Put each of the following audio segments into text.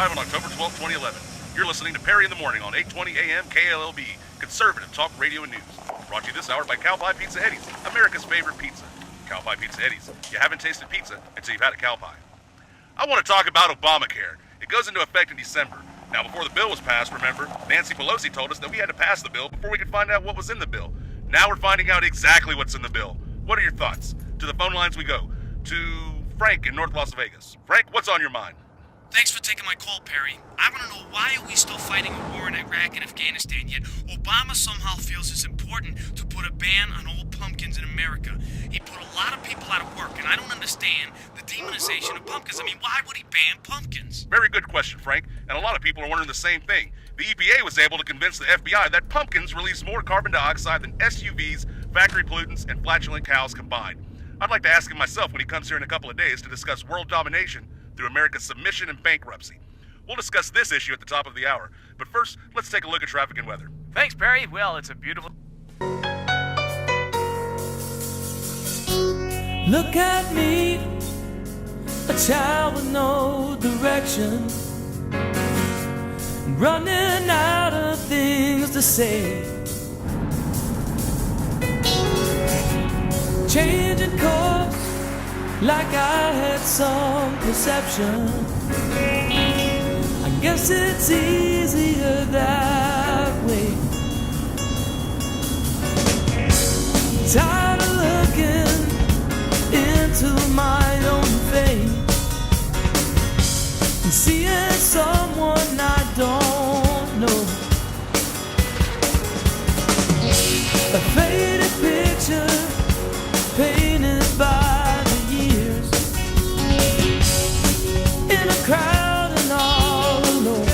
live on October 12, 2011. You're listening to Perry in the Morning on 820 AM KLLB, conservative talk radio and news. Brought to you this hour by Cow Pie Pizza Eddie's, America's favorite pizza. Cow Pie Pizza Eddie's. You haven't tasted pizza until you've had a cow pie. I want to talk about Obamacare. It goes into effect in December. Now, before the bill was passed, remember, Nancy Pelosi told us that we had to pass the bill before we could find out what was in the bill. Now we're finding out exactly what's in the bill. What are your thoughts? To the phone lines we go. To Frank in North Las Vegas. Frank, what's on your mind? Thanks for taking my call, Perry. I want to know, why are we still fighting a war in Iraq and Afghanistan, yet Obama somehow feels it's important to put a ban on old pumpkins in America. He put a lot of people out of work, and I don't understand the demonization of pumpkins. I mean, why would he ban pumpkins? Very good question, Frank, and a lot of people are wondering the same thing. The EPA was able to convince the FBI that pumpkins release more carbon dioxide than SUVs, factory pollutants, and flatulent cows combined. I'd like to ask him myself when he comes here in a couple of days to discuss world domination through America's submission and bankruptcy. We'll discuss this issue at the top of the hour, but first, let's take a look at traffic and weather. Thanks, Perry. Well, it's a beautiful... Look at me, a child with no direction, running out of things to say, changing course like I had some perception. I guess it's easier that way. Tired of looking into my own face and seeing someone I don't know. A faded picture painted by the years, in a crowd and all alone.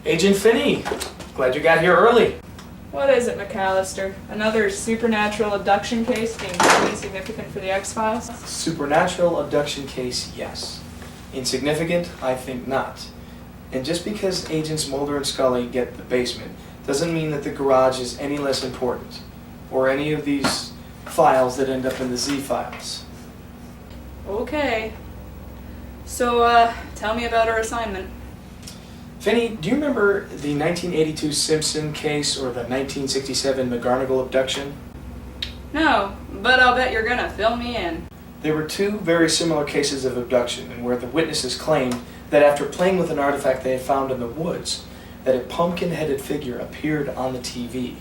Agent Finney, glad you got here early. What is it, McAllister? Another supernatural abduction case being really significant for the X-Files? Supernatural abduction case, yes. Insignificant, I think not. And just because Agents Mulder and Scully get the basement doesn't mean that the garage is any less important, or any of these files that end up in the Z-files. Okay. So, tell me about our assignment. Finney, do you remember the 1982 Simpson case or the 1967 McGarnagle abduction? No, but I'll bet you're gonna fill me in. There were two very similar cases of abduction, and where the witnesses claimed that after playing with an artifact they had found in the woods, that a pumpkin-headed figure appeared on the TV.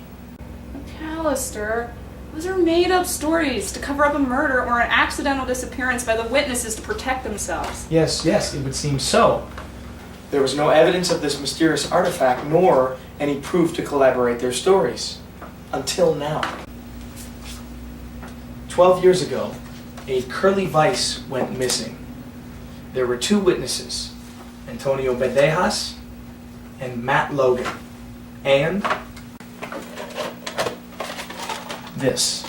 McAllister, those are made-up stories to cover up a murder or an accidental disappearance by the witnesses to protect themselves. Yes, it would seem so. There was no evidence of this mysterious artifact, nor any proof to collaborate their stories. Until now. 12 years ago, a Curly Weiss went missing. There were two witnesses, Antonio Bandejas and Matt Logan. And this.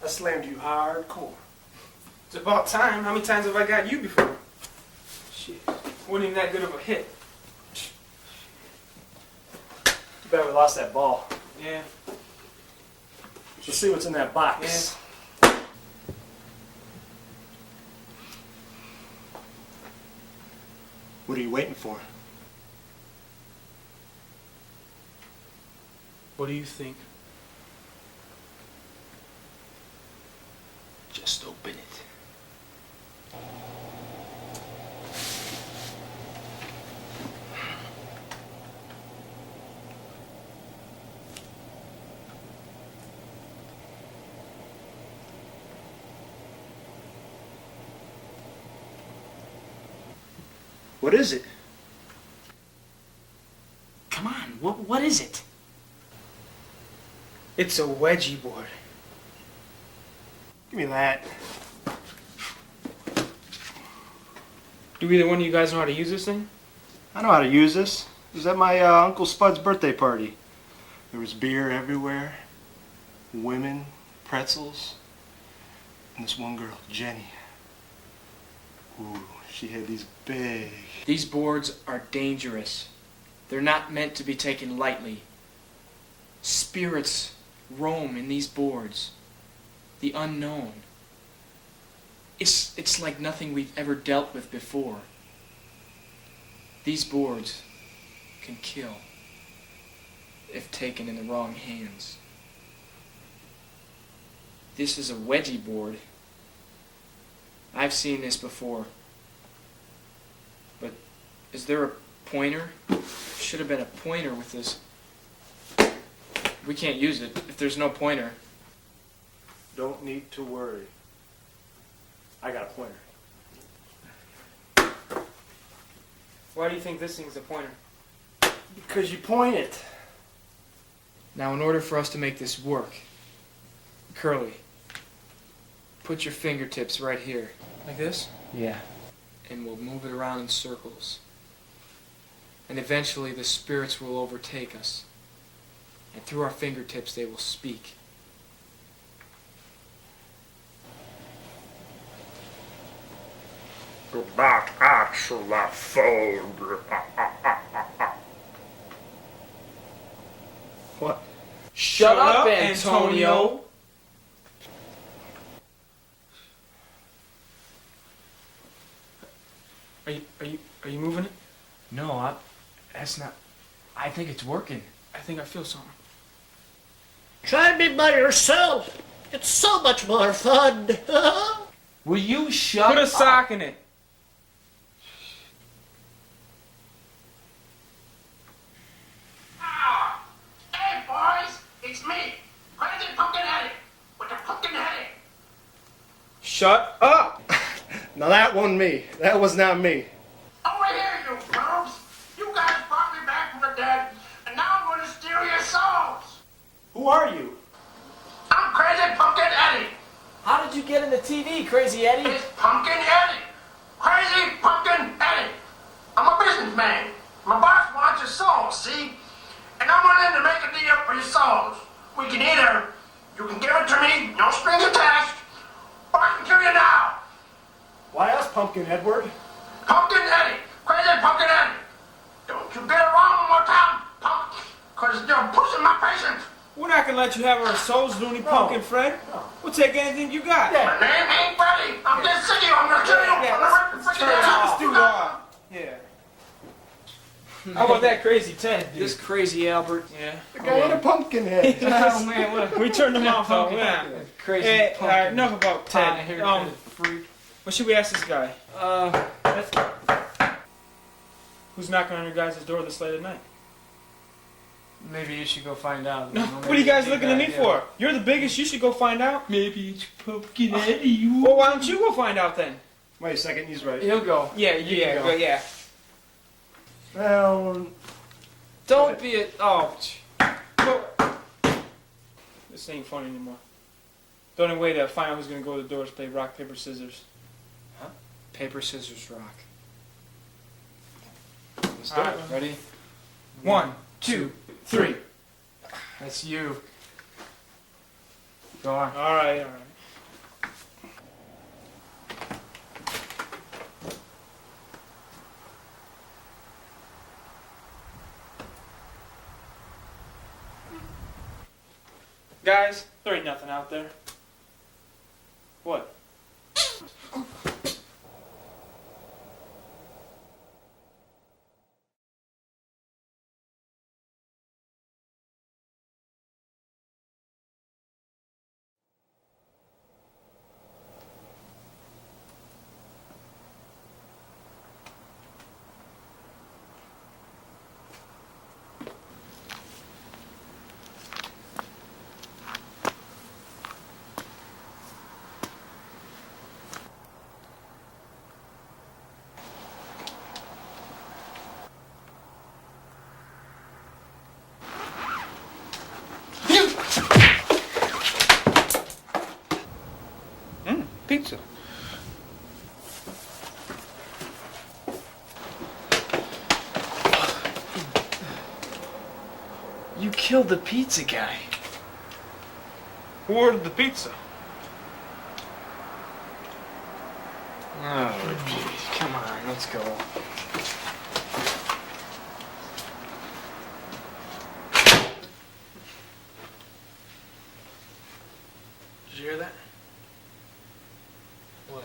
I slammed you hardcore. It's about time. How many times have I got you before? Shit. Wasn't even that good of a hit. Too bad we lost that ball. Yeah. Let's see what's in that box. What are you waiting for? What do you think? Just open it. What is it? Come on, what is it? It's a wedgie board. Give me that. Do either one of you guys know how to use this thing? I know how to use this. It was at my Uncle Spud's birthday party. There was beer everywhere, women, pretzels, and this one girl, Jenny. Ooh, she had these big... These boards are dangerous. They're not meant to be taken lightly. Spirits roam in these boards. The unknown. It's like nothing we've ever dealt with before. These boards can kill if taken in the wrong hands. This is a wedgie board. I've seen this before. But is there a pointer? Should have been a pointer with this. We can't use it if there's no pointer. Don't need to worry. I got a pointer. Why do you think this thing's a pointer? Because you point it. Now, in order for us to make this work, Curly, put your fingertips right here. Like this? Yeah. And we'll move it around in circles. And eventually the spirits will overtake us. And through our fingertips they will speak. Do not answer that phone. What? Shut up, Antonio! Are you moving it? No, that's not... I think it's working. I think I feel something. Try me by yourself. It's so much more fun. Will you shut Put a up? sock in it. Hey, boys, it's me, Crazy Pumpkin Eddie, with the pumpkin headache. Shut up! Now that wasn't me. That was not me. Over here, you grubs. You guys brought me back from the dead, and now I'm going to steal your souls. Who are you? I'm Crazy Pumpkin Eddie. How did you get in the TV, Crazy Eddie? It's Pumpkin Eddie. Crazy Pumpkin Eddie. I'm a businessman. My boss wants your souls, see? And I'm willing to make a deal for your souls. We can either, you can give it to me, no strings attached, or I can kill you now. Why us, Pumpkin Edward? Pumpkin Eddie. Crazy Pumpkin Eddie. Don't you get it wrong one more time, punk, because you're pushing my patience. We're not gonna let you have our souls, Looney Pumpkin Fred. We'll take anything you got. My name ain't Freddy. I'm dead sick of you. I'm gonna kill you. I'm gonna rip the freaking head Turn off. this dude off. Yeah. How about that Crazy Ted, dude? This Crazy Albert. Yeah. The guy in a pumpkin head. Oh man, what a We turned him off, though. Yeah. crazy Hey, pumpkin. enough about pie Ted. haircut freak. What should we ask this guy? That's... Who's knocking on your guys' door this late at night? Maybe you should go find out. No, what are you guys looking at me for? You're the biggest. You should go find out. Maybe it's Pumpkin Eddie. Well, why don't you go find out then? Wait a second, he's right. He'll go. Yeah, can go. yeah. Well, Don't be a... Oh. This ain't funny anymore. The only way to find out who's gonna go to the door is play rock, paper, scissors. Paper, scissors, rock. let's do All it. right. Ready? 1, 2, 3. That's you. Go on. All right. Guys, there ain't nothing out there. What? Pizza. You killed the pizza guy. Who ordered the pizza? Oh, jeez. Come on, let's go. Did you hear that? What?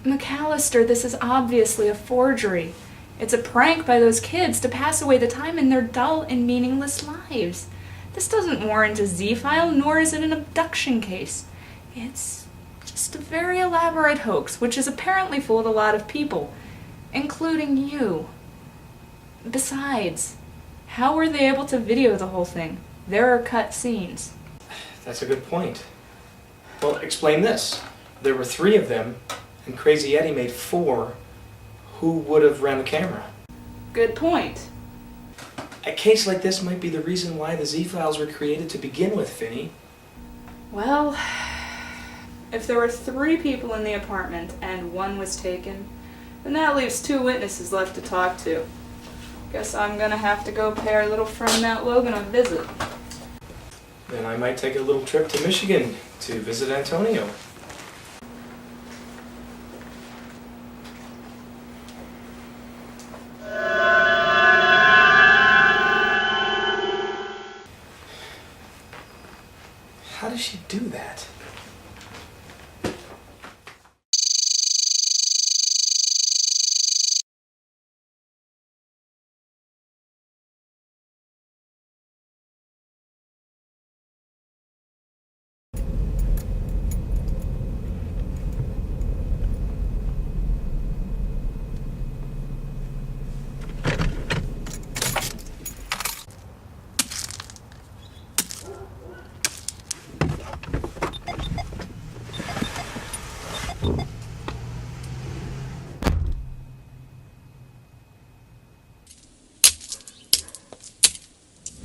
McAllister, this is obviously a forgery. It's a prank by those kids to pass away the time in their dull and meaningless lives. This doesn't warrant a Z-file, nor is it an abduction case. It's just a very elaborate hoax, which has apparently fooled a lot of people, including you. Besides, how were they able to video the whole thing? There are cut scenes. That's a good point. Well, explain this. There were 3 of them, and Crazy Eddie made 4. Who would have ran the camera? Good point. A case like this might be the reason why the Z-files were created to begin with, Finney. Well, if there were 3 people in the apartment and 1 was taken, then that leaves 2 witnesses left to talk to. Guess I'm gonna have to go pay our little friend Matt Logan a visit. Then I might take a little trip to Michigan to visit Antonio. How does she do that?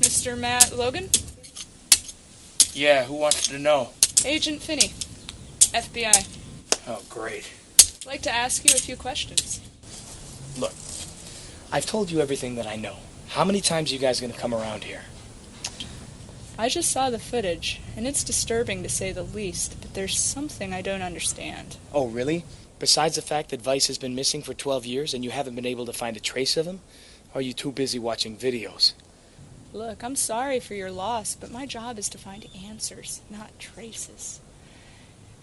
Mr. Matt Logan? Yeah, who wants to know? Agent Finney, FBI. Oh, great. I'd like to ask you a few questions. Look, I've told you everything that I know. How many times are you guys going to come around here? I just saw the footage, and it's disturbing to say the least, but there's something I don't understand. Oh, really? Besides the fact that Vice has been missing for 12 years and you haven't been able to find a trace of him? Or are you too busy watching videos? Look, I'm sorry for your loss, but my job is to find answers, not traces.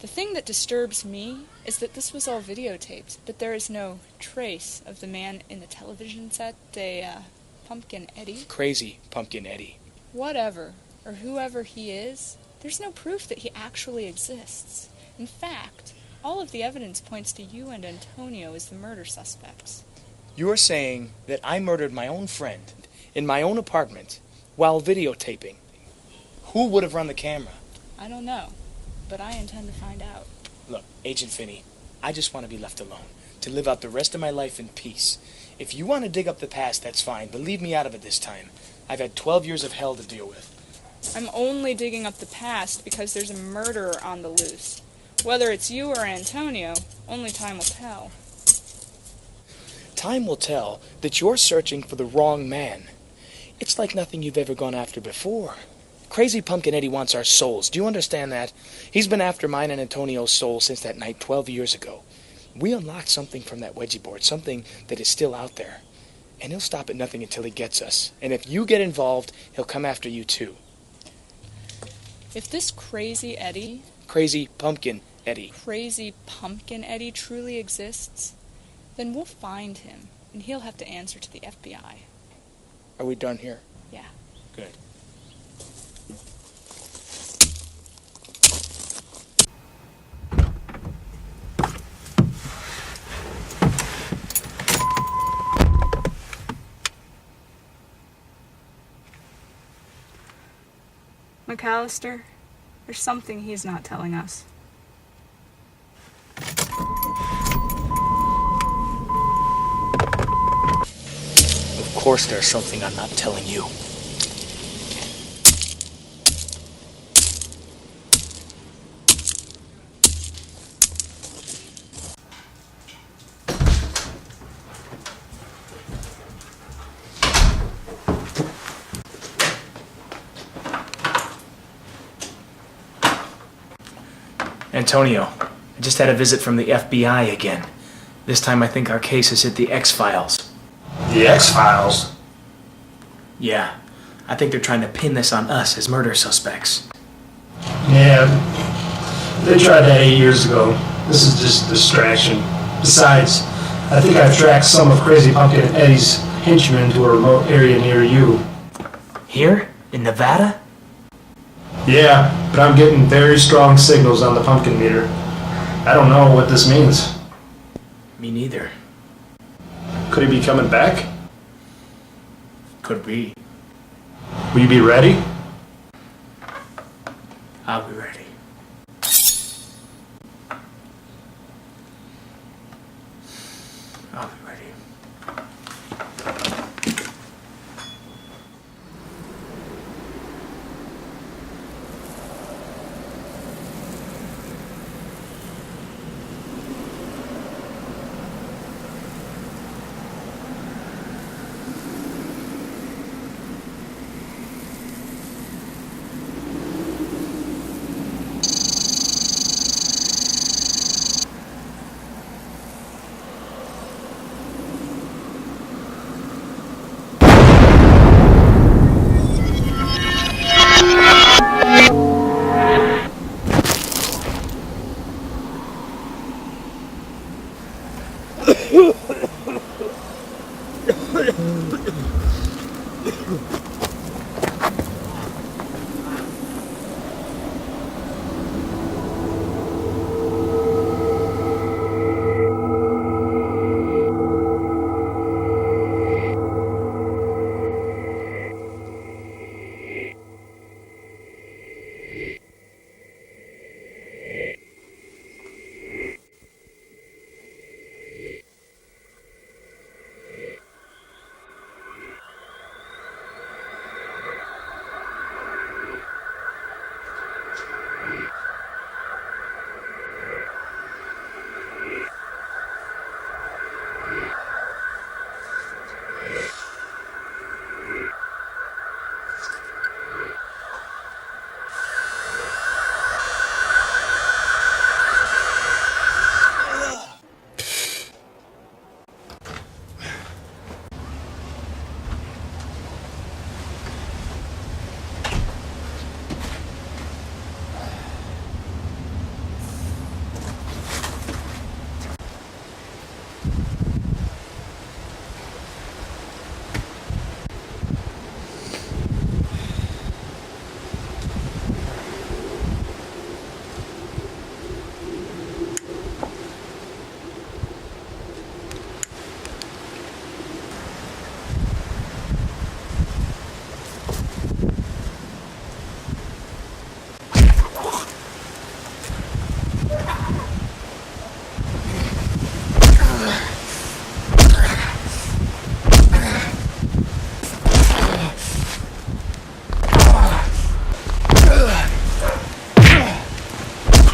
The thing that disturbs me is that this was all videotaped, but there is no trace of the man in the television set, Pumpkin Eddie. Crazy Pumpkin Eddie. Whatever, or whoever he is, there's no proof that he actually exists. In fact, all of the evidence points to you and Antonio as the murder suspects. You're saying that I murdered my own friend in my own apartment while videotaping. Who would have run the camera? I don't know, but I intend to find out. Look, Agent Finney, I just want to be left alone, to live out the rest of my life in peace. If you want to dig up the past, that's fine, but leave me out of it this time. I've had 12 years of hell to deal with. I'm only digging up the past because there's a murderer on the loose. Whether it's you or Antonio, only time will tell. Time will tell that you're searching for the wrong man. It's like nothing you've ever gone after before. Crazy Pumpkin Eddie wants our souls. Do you understand that? He's been after mine and Antonio's soul since that night 12 years ago. We unlocked something from that Wedgie board, something that is still out there. And he'll stop at nothing until he gets us. And if you get involved, he'll come after you too. If this Crazy Eddie... Crazy Pumpkin Eddie. Crazy Pumpkin Eddie truly exists, then we'll find him, and he'll have to answer to the FBI. Are we done here? Yeah. Good. McAllister, there's something he's not telling us. Of course there's something I'm not telling you. Antonio, I just had a visit from the FBI again. This time I think our case has hit the X-Files. The X-Files? Yeah, I think they're trying to pin this on us as murder suspects. Yeah, they tried that 8 years ago. This is just a distraction. Besides, I think I've tracked some of Crazy Pumpkin Eddie's henchmen to a remote area near you. Here? In Nevada? Yeah, but I'm getting very strong signals on the pumpkin meter. I don't know what this means. Me neither. Could he be coming back? Could be. Will you be ready? I'll be ready. I'll be ready.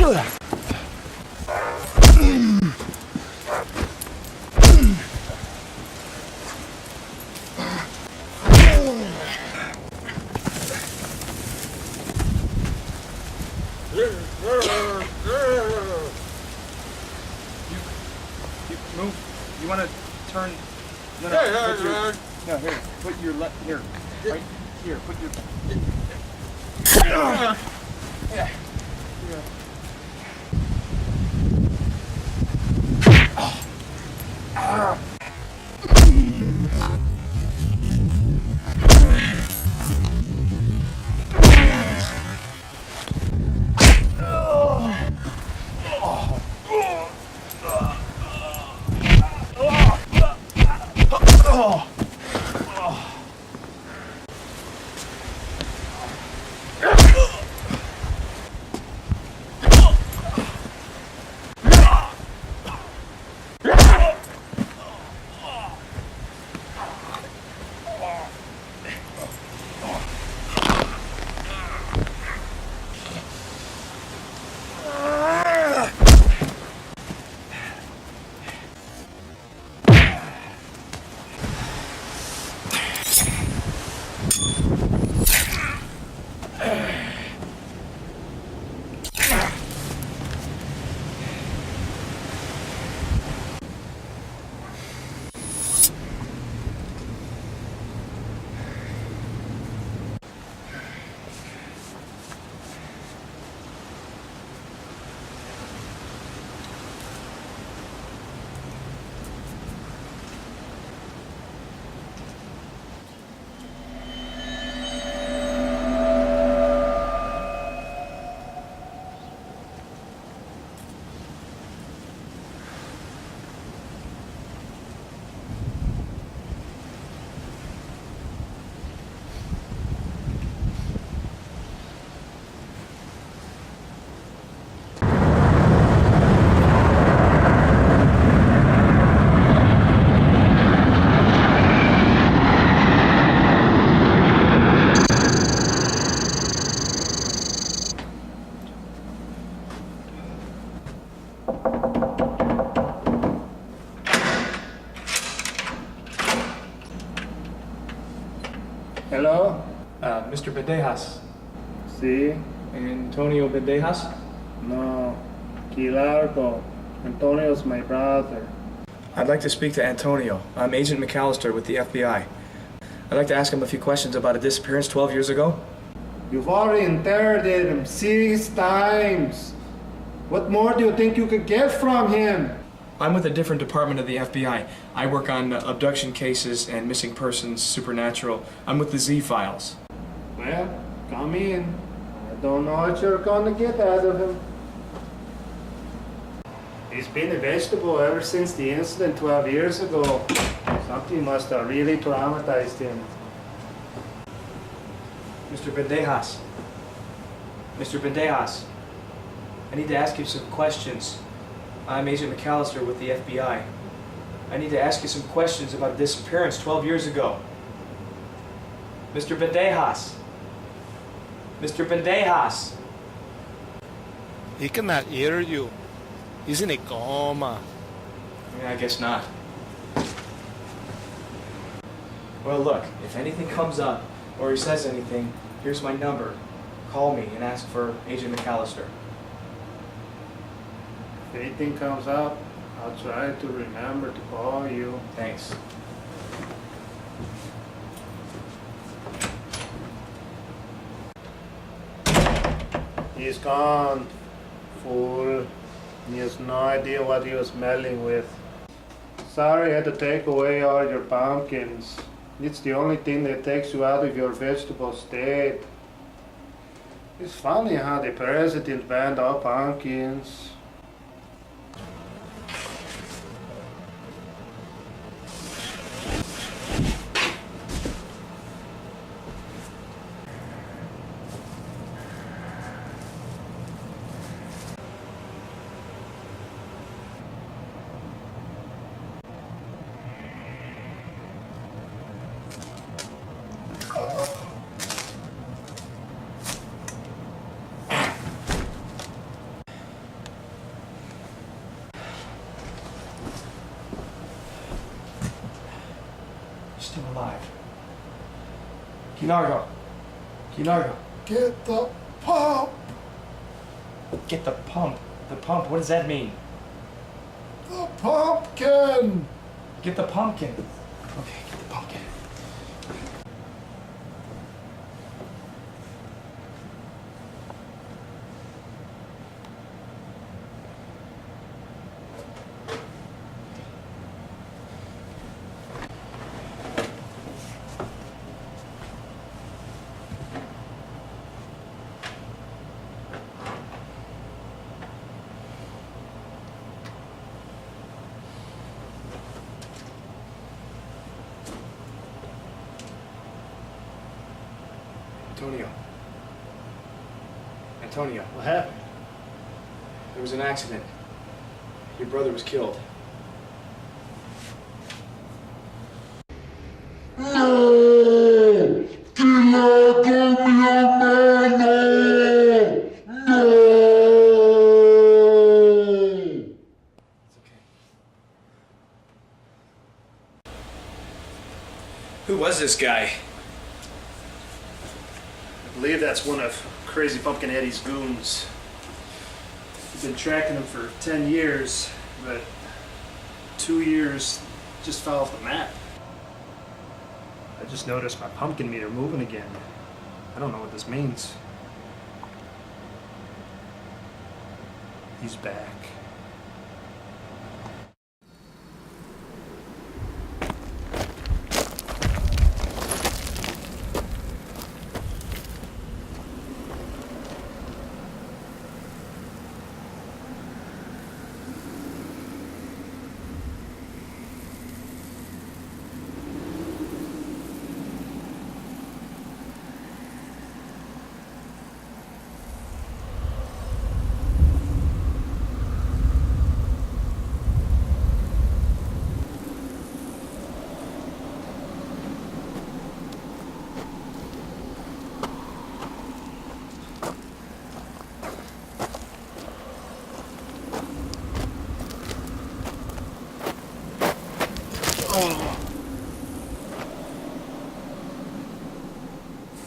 Move. You want to turn? No, here. Put your left here. Right here. Put your. Yeah. Hello? Mr. Bandejas. Sí. Antonio Bandejas? No. Quilarco. Antonio's my brother. I'd like to speak to Antonio. I'm Agent McAllister with the FBI. I'd like to ask him a few questions about a disappearance 12 years ago. You've already interrogated him 6 times. What more do you think you could get from him? I'm with a different department of the FBI. I work on abduction cases and missing persons, supernatural. I'm with the Z-Files. Well, come in. I don't know what you're gonna get out of him. He's been a vegetable ever since the incident 12 years ago. Something must have really traumatized him. Mr. Bandejas. Mr. Bandejas. I need to ask you some questions. I'm Agent McAllister with the FBI. I need to ask you some questions about a disappearance 12 years ago. Mr. Bandejas. Mr. Bandejas. He cannot hear you. He's in a coma. Yeah, I guess not. Well, look, if anything comes up or he says anything, here's my number. Call me and ask for Agent McAllister. If anything comes up, I'll try to remember to call you. Thanks. He's gone. Fool. He has no idea what he was meddling with. Sorry I had to take away all your pumpkins. It's the only thing that takes you out of your vegetable state. It's funny how the president banned all pumpkins. alive. Kinargo. Kinargo. Get the pump. Get the pump. The pump, what does that mean? The pumpkin. Get the pumpkin. Okay, get the pumpkin. Antonio, What happened? there was an accident. Your brother was killed. No! Kinargo, mi hermano! No! It's okay. Who was this guy? I believe that's one of Crazy Pumpkin Eddie's goons. We've been tracking him for 10 years, but 2 years just fell off the map. I just noticed my pumpkin meter moving again. I don't know what this means. He's back.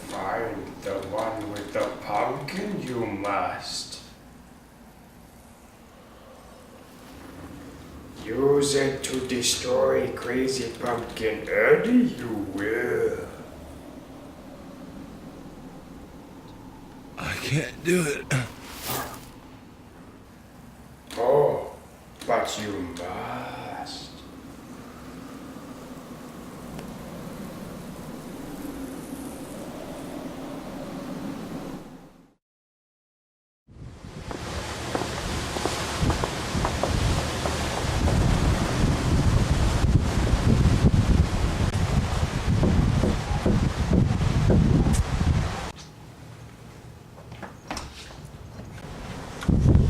Find the one with the pumpkin, you must. Use it to destroy Crazy Pumpkin Eddie, you will. I can't do it. Oh, but you must.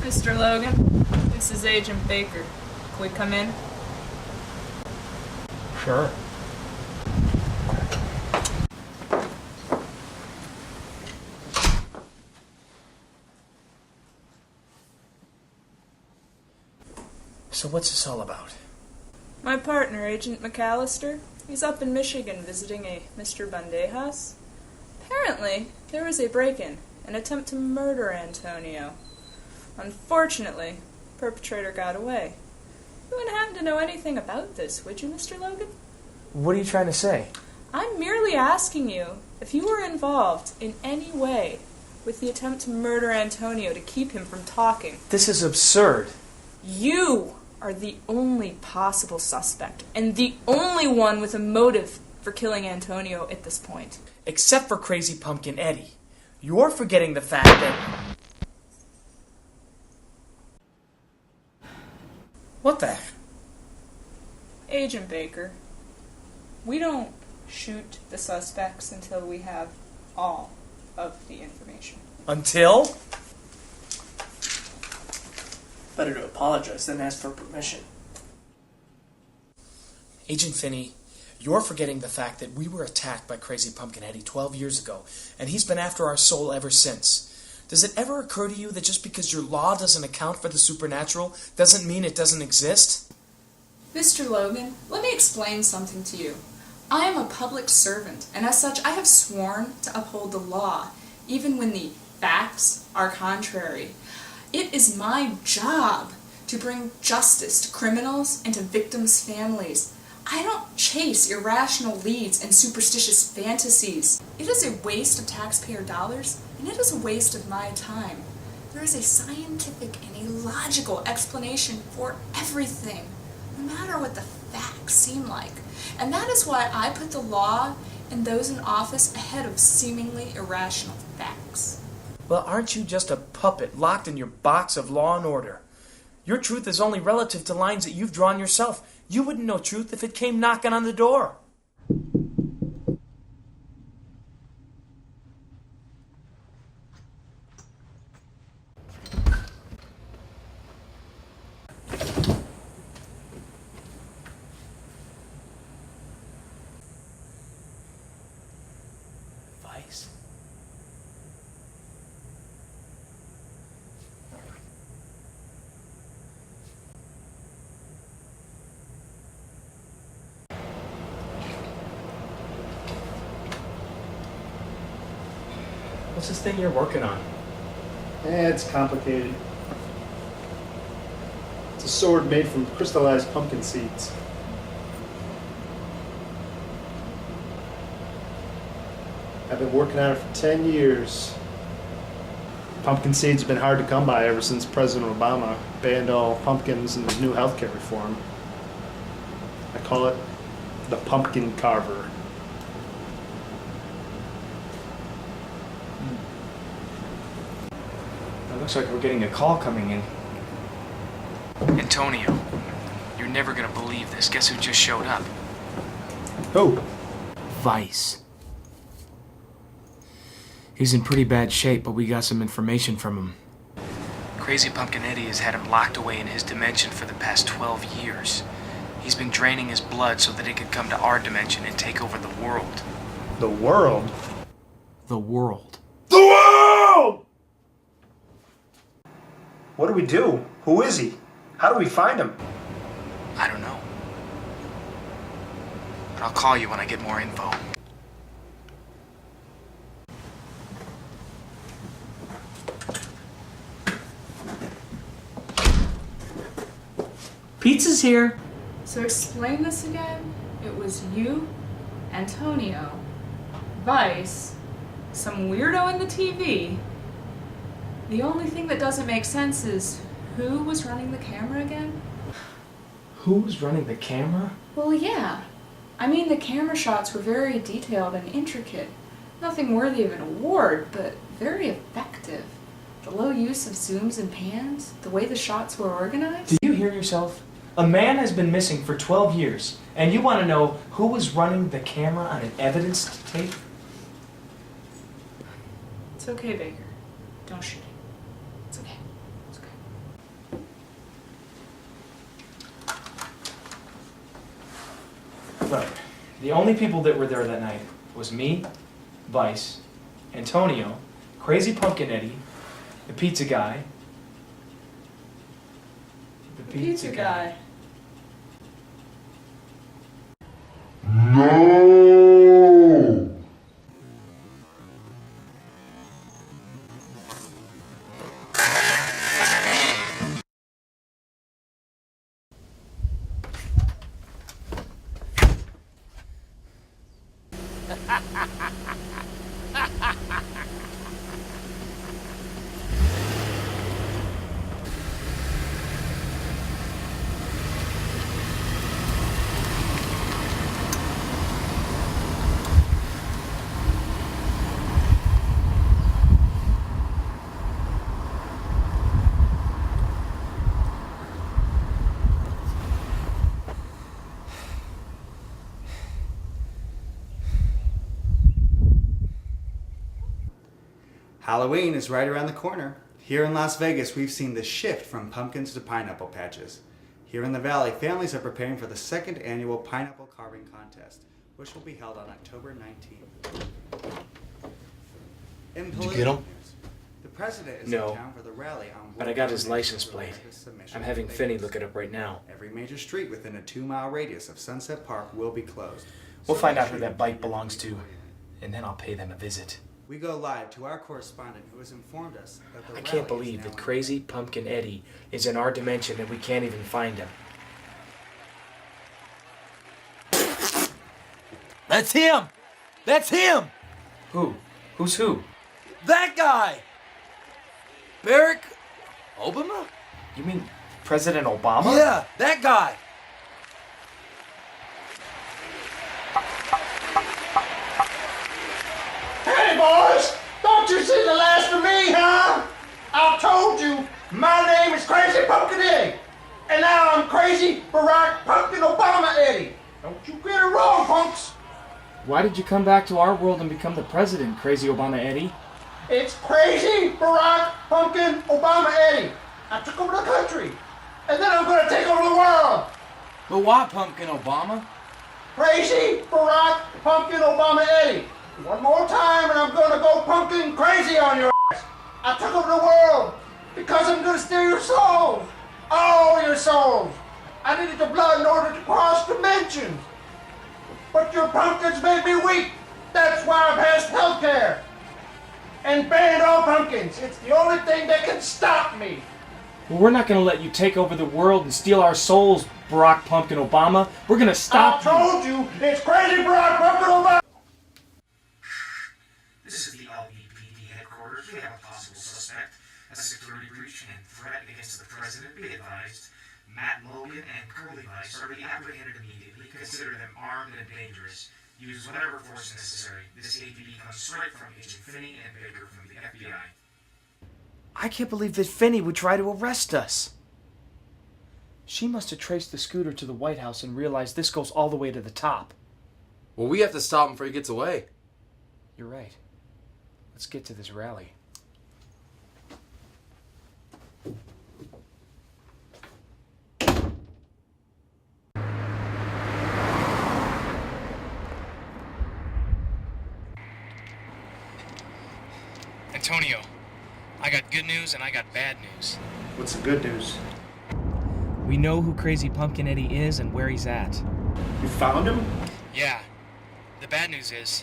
Mr. Logan, this is Agent Baker. Can we come in? Sure. So what's this all about? My partner, Agent McAllister, he's up in Michigan visiting a Mr. Bandejas. Apparently, there was a break-in, an attempt to murder Antonio. Unfortunately, the perpetrator got away. You wouldn't happen to know anything about this, would you, Mr. Logan? What are you trying to say? I'm merely asking you if you were involved in any way with the attempt to murder Antonio to keep him from talking. This is absurd. You are the only possible suspect, and the only one with a motive for killing Antonio at this point. Except for Crazy Pumpkin Eddie. You're forgetting the fact that... What the... Agent Baker, we don't shoot the suspects until we have all of the information. Until? Better to apologize than ask for permission. Agent Finney, you're forgetting the fact that we were attacked by Crazy Pumpkin Eddie 12 years ago, and he's been after our soul ever since. Does it ever occur to you that just because your law doesn't account for the supernatural doesn't mean it doesn't exist? Mr. Logan, let me explain something to you. I am a public servant, and as such I have sworn to uphold the law, even when the facts are contrary. It is my job to bring justice to criminals and to victims' families. I don't chase irrational leads and superstitious fantasies. It is a waste of taxpayer dollars, and it is a waste of my time. There is a scientific and a logical explanation for everything, no matter what the facts seem like. And that is why I put the law and those in office ahead of seemingly irrational facts. Well, aren't you just a puppet locked in your box of law and order? Your truth is only relative to lines that you've drawn yourself. You wouldn't know truth if it came knocking on the door. Vice? What's this thing you're working on? It's complicated. It's a sword made from crystallized pumpkin seeds. I've been working on it for 10 years. Pumpkin seeds have been hard to come by ever since President Obama banned all pumpkins in his new healthcare reform. I call it the pumpkin carver. It looks like we're getting a call coming in. Antonio, you're never gonna believe this. Guess who just showed up? Who? Vice. He's in pretty bad shape, but we got some information from him. Crazy Pumpkin Eddie has had him locked away in his dimension for the past 12 years. He's been draining his blood so that he could come to our dimension and take over the world. The world? The world. The world! What do we do? Who is he? How do we find him? I don't know. But I'll call you when I get more info. Pizza's here. So explain this again. It was you, Antonio, Vice, some weirdo in the TV. The only thing that doesn't make sense is who was running the camera again? Who was running the camera? Well, yeah. I mean, the camera shots were very detailed and intricate. Nothing worthy of an award, but very effective. The low use of zooms and pans, the way the shots were organized. Do you hear yourself? A man has been missing for 12 years, and you want to know who was running the camera on an evidence tape? It's okay, Baker. Don't shoot it. It's okay. It's okay. Right. The only people that were there that night was me, Vice, Antonio, Crazy Pumpkin Eddie, the pizza guy. The Pizza guy. No! Halloween is right around the corner. Here in Las Vegas, we've seen the shift from pumpkins to pineapple patches. Here in the Valley, families are preparing for the second annual pineapple carving contest, which will be held on October 19th. Did you get him? The president is No, in town for the rally on but I got his license plate. I'm having Finney look it up right now. Every major street within a 2-mile radius of Sunset Park will be closed. We'll find out who that bike belongs to, and then I'll pay them a visit. We go live to our correspondent who has informed us that the I can't rally is believe now that Crazy Pumpkin Eddie is in our dimension and we can't even find him. That's him! That's him! Who? Who's who? That guy! Barack Obama? You mean President Obama? Yeah, that guy! Hey, boys! Don't you see the last of me, huh? I told you, my name is Crazy Pumpkin Eddie. And now I'm Crazy Barack Pumpkin Obama Eddie. Don't you get it wrong, punks. Why did you come back to our world and become the president, Crazy Obama Eddie? It's Crazy Barack Pumpkin Obama Eddie. I took over the country. And then I'm going to take over the world. But why Pumpkin Obama? Crazy Barack Pumpkin Obama Eddie. One more time and I'm going to go pumpkin crazy on your ass. I took over the world because I'm going to steal your souls. All your souls. I needed the blood in order to cross dimensions. But your pumpkins made me weak. That's why I passed health care. And banned all pumpkins. It's the only thing that can stop me. Well, we're not going to let you take over the world and steal our souls, Barack Pumpkin Obama. We're going to stop you. I told you, it's Crazy Barack Pumpkin Obama. This is the LBPD headquarters. We have a possible suspect, a security breach and threat against the president. Be advised, Matt Logan and Curly Vice are to be apprehended immediately. Consider them armed and dangerous. Use whatever force necessary. This APB comes straight from Agent Finney and Baker from the FBI. I can't believe that Finney would try to arrest us. She must have traced the scooter to the White House and realized this goes all the way to the top. Well, we have to stop him before he gets away. You're right. Let's get to this rally. Antonio, I got good news and I got bad news. What's the good news? We know who Crazy Pumpkin Eddie is and where he's at. You found him? Yeah. The bad news is,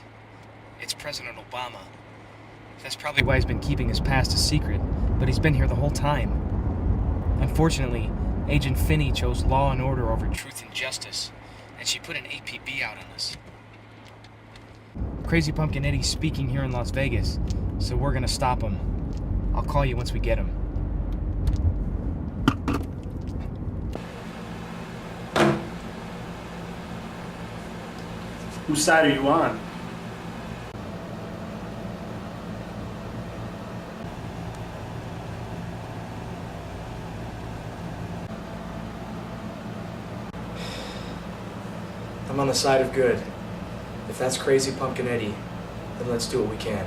it's President Obama. That's probably why he's been keeping his past a secret, but he's been here the whole time. Unfortunately, Agent Finney chose law and order over truth and justice, and she put an APB out on us. Crazy Pumpkin Eddie's speaking here in Las Vegas, so we're gonna stop him. I'll call you once we get him. Whose side are you on? I'm on the side of good. If that's Crazy Pumpkin Eddie, then let's do what we can.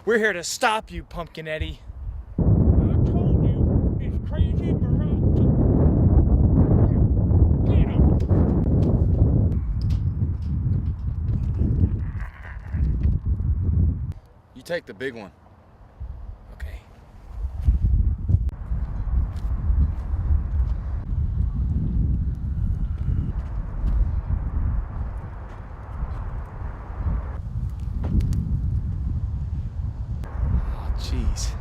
We're here to stop you, Pumpkin Eddie. I told you, it's Crazy Barack. Get him. You take the big one. Okay. Oh, jeez.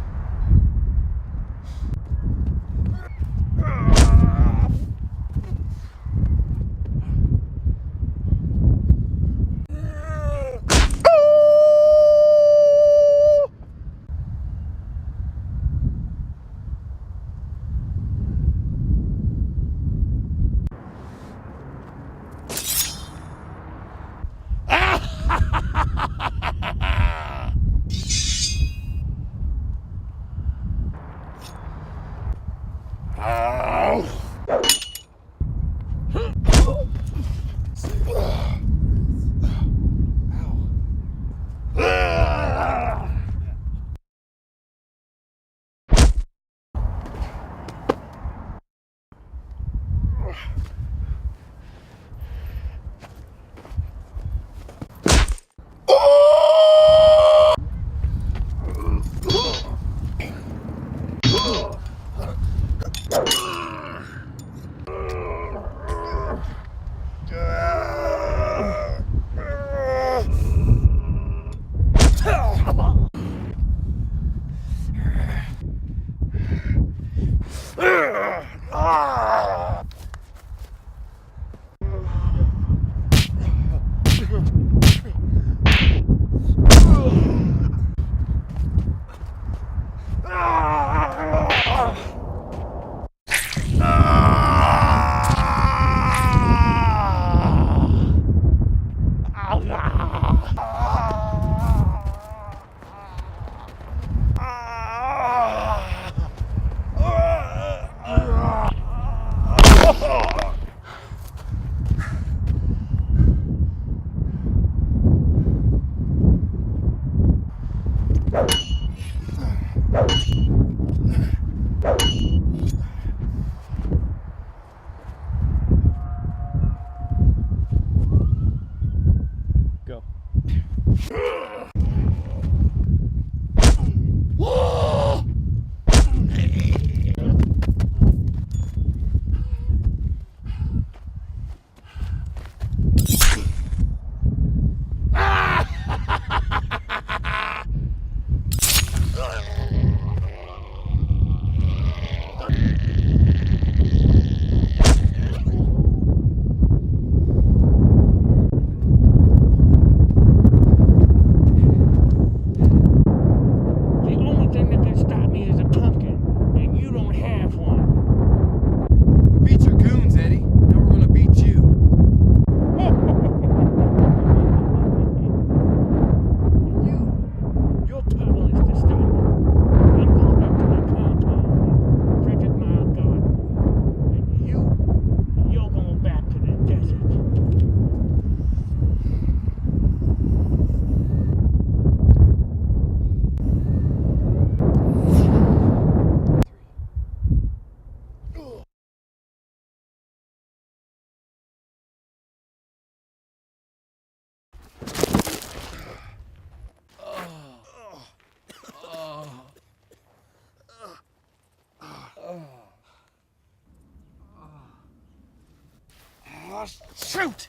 Shoot!